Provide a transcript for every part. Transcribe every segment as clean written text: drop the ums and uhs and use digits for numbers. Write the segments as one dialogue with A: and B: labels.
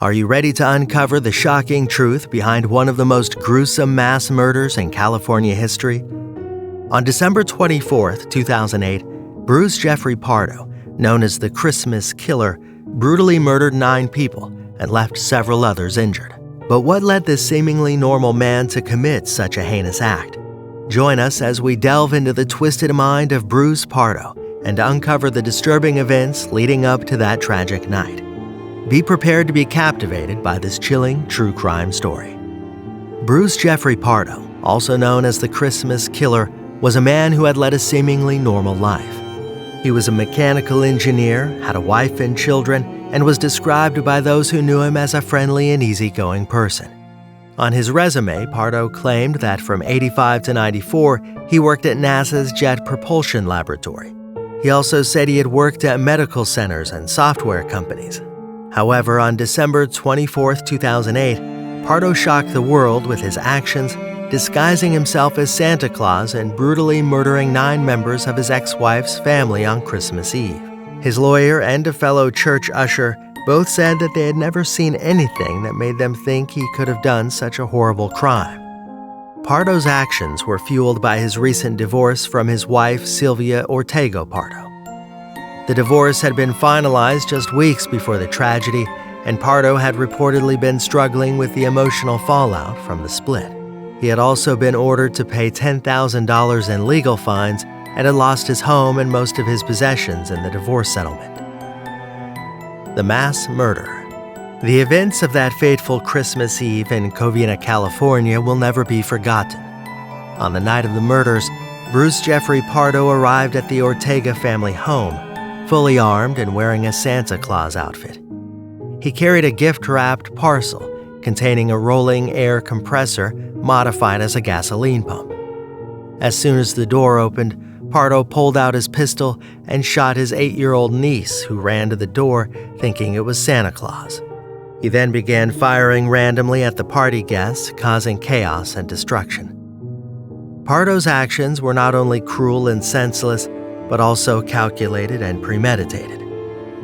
A: Are you ready to uncover the shocking truth behind one of the most gruesome mass murders in California history? On December 24, 2008, Bruce Jeffrey Pardo, known as the Christmas Killer, brutally murdered 9 people and left several others injured. But what led this seemingly normal man to commit such a heinous act? Join us as we delve into the twisted mind of Bruce Pardo and uncover the disturbing events leading up to that tragic night. Be prepared to be captivated by this chilling true crime story. Bruce Jeffrey Pardo, also known as the Christmas Killer, was a man who had led a seemingly normal life. He was a mechanical engineer, had a wife and children, and was described by those who knew him as a friendly and easygoing person. On his resume, Pardo claimed that from 85 to 94, he worked at NASA's Jet Propulsion Laboratory. He also said he had worked at medical centers and software companies. However, on December 24, 2008, Pardo shocked the world with his actions, disguising himself as Santa Claus and brutally murdering 9 members of his ex-wife's family on Christmas Eve. His lawyer and a fellow church usher both said that they had never seen anything that made them think he could have done such a horrible crime. Pardo's actions were fueled by his recent divorce from his wife, Sylvia Ortega Pardo. The divorce had been finalized just weeks before the tragedy, and Pardo had reportedly been struggling with the emotional fallout from the split. He had also been ordered to pay $10,000 in legal fines and had lost his home and most of his possessions in the divorce settlement. The mass murder. The events of that fateful Christmas Eve in Covina, California will never be forgotten. On the night of the murders, Bruce Jeffrey Pardo arrived at the Ortega family home, fully armed and wearing a Santa Claus outfit. He carried a gift-wrapped parcel containing a rolling air compressor modified as a gasoline pump. As soon as the door opened, Pardo pulled out his pistol and shot his 8-year-old niece, who ran to the door thinking it was Santa Claus. He then began firing randomly at the party guests, causing chaos and destruction. Pardo's actions were not only cruel and senseless, but also calculated and premeditated.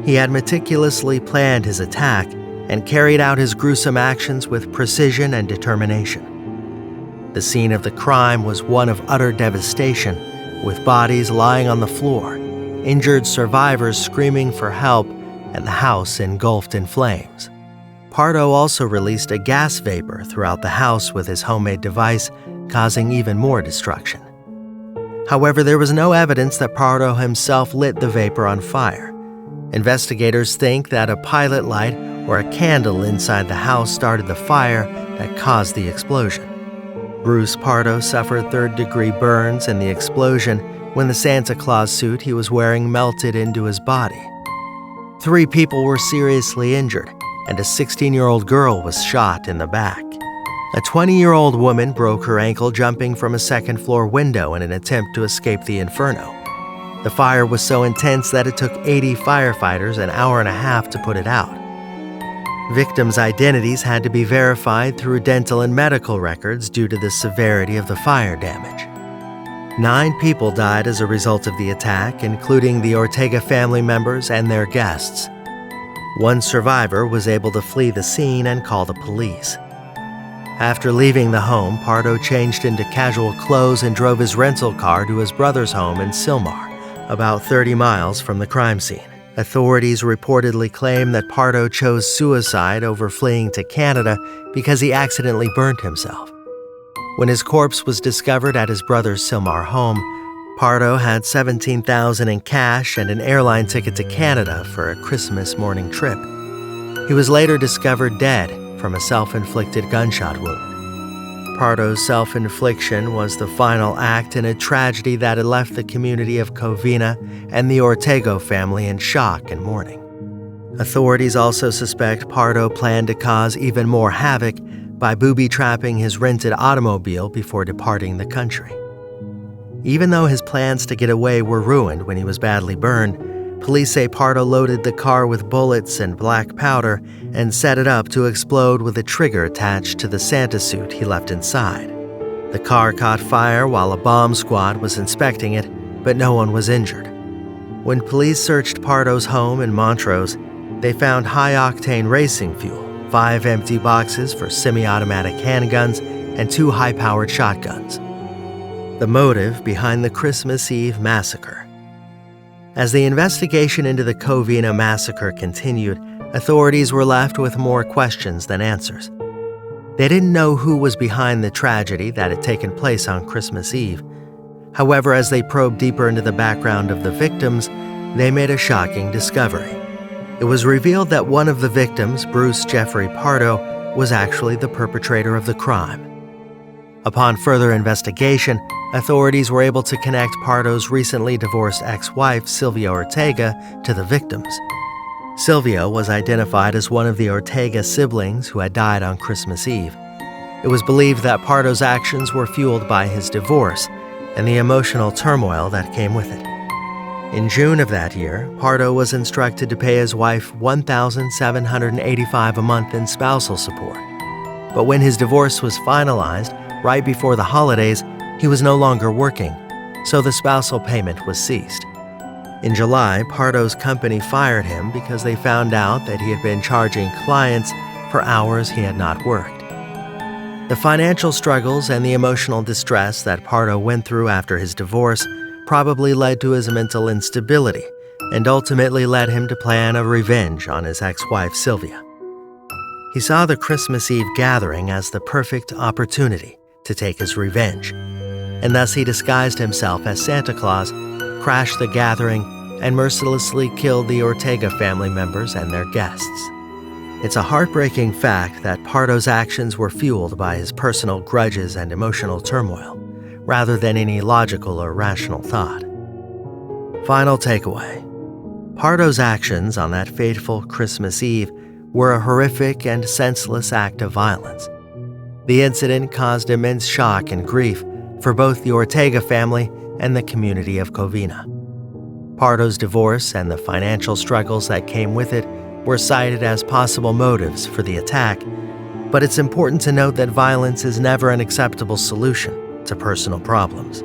A: He had meticulously planned his attack and carried out his gruesome actions with precision and determination. The scene of the crime was one of utter devastation, with bodies lying on the floor, injured survivors screaming for help, and the house engulfed in flames. Pardo also released a gas vapor throughout the house with his homemade device, causing even more destruction. However, there was no evidence that Pardo himself lit the vapor on fire. Investigators think that a pilot light or a candle inside the house started the fire that caused the explosion. Bruce Pardo suffered 3rd-degree burns in the explosion when the Santa Claus suit he was wearing melted into his body. 3 people were seriously injured, and a 16-year-old girl was shot in the back. A 20-year-old woman broke her ankle jumping from a 2nd-floor window in an attempt to escape the inferno. The fire was so intense that it took 80 firefighters an hour and a half to put it out. Victims' identities had to be verified through dental and medical records due to the severity of the fire damage. 9 people died as a result of the attack, including the Ortega family members and their guests. 1 survivor was able to flee the scene and call the police. After leaving the home, Pardo changed into casual clothes and drove his rental car to his brother's home in Sylmar, about 30 miles from the crime scene. Authorities reportedly claim that Pardo chose suicide over fleeing to Canada because he accidentally burned himself. When his corpse was discovered at his brother's Sylmar home, Pardo had $17,000 in cash and an airline ticket to Canada for a Christmas morning trip. He was later discovered dead from a self-inflicted gunshot wound. Pardo's self-infliction was the final act in a tragedy that had left the community of Covina and the Ortega family in shock and mourning. Authorities also suspect Pardo planned to cause even more havoc by booby-trapping his rented automobile before departing the country. Even though his plans to get away were ruined when he was badly burned, police say Pardo loaded the car with bullets and black powder and set it up to explode with a trigger attached to the Santa suit he left inside. The car caught fire while a bomb squad was inspecting it, but no one was injured. When police searched Pardo's home in Montrose, they found high-octane racing fuel, 5 empty boxes for semi-automatic handguns, and 2 high-powered shotguns. The motive behind the Christmas Eve massacre. As the investigation into the Covina massacre continued, authorities were left with more questions than answers. They didn't know who was behind the tragedy that had taken place on Christmas Eve. However, as they probed deeper into the background of the victims, they made a shocking discovery. It was revealed that one of the victims, Bruce Jeffrey Pardo, was actually the perpetrator of the crime. Upon further investigation, authorities were able to connect Pardo's recently divorced ex-wife, Sylvia Ortega, to the victims. Sylvia was identified as one of the Ortega siblings who had died on Christmas Eve. It was believed that Pardo's actions were fueled by his divorce and the emotional turmoil that came with it. In June of that year, Pardo was instructed to pay his wife $1,785 a month in spousal support. But when his divorce was finalized, right before the holidays, he was no longer working, so the spousal payment was ceased. In July, Pardo's company fired him because they found out that he had been charging clients for hours he had not worked. The financial struggles and the emotional distress that Pardo went through after his divorce probably led to his mental instability and ultimately led him to plan a revenge on his ex-wife Sylvia. He saw the Christmas Eve gathering as the perfect opportunity to take his revenge, and thus he disguised himself as Santa Claus, crashed the gathering, and mercilessly killed the Ortega family members and their guests. It's a heartbreaking fact that Pardo's actions were fueled by his personal grudges and emotional turmoil, rather than any logical or rational thought. Final takeaway. Pardo's actions on that fateful Christmas Eve were a horrific and senseless act of violence. The incident caused immense shock and grief for both the Ortega family and the community of Covina. Pardo's divorce and the financial struggles that came with it were cited as possible motives for the attack, but it's important to note that violence is never an acceptable solution to personal problems.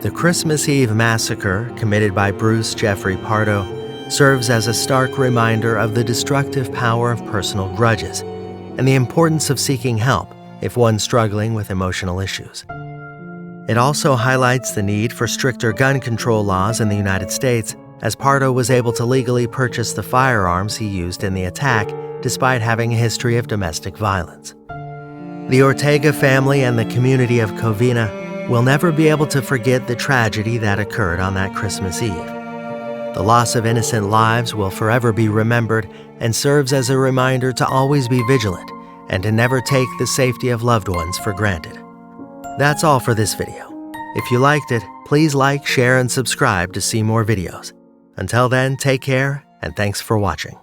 A: The Christmas Eve massacre, committed by Bruce Jeffrey Pardo, serves as a stark reminder of the destructive power of personal grudges and the importance of seeking help if one's struggling with emotional issues. It also highlights the need for stricter gun control laws in the United States, as Pardo was able to legally purchase the firearms he used in the attack despite having a history of domestic violence. The Ortega family and the community of Covina will never be able to forget the tragedy that occurred on that Christmas Eve. The loss of innocent lives will forever be remembered and serves as a reminder to always be vigilant and to never take the safety of loved ones for granted. That's all for this video. If you liked it, please like, share, and subscribe to see more videos. Until then, take care, and thanks for watching.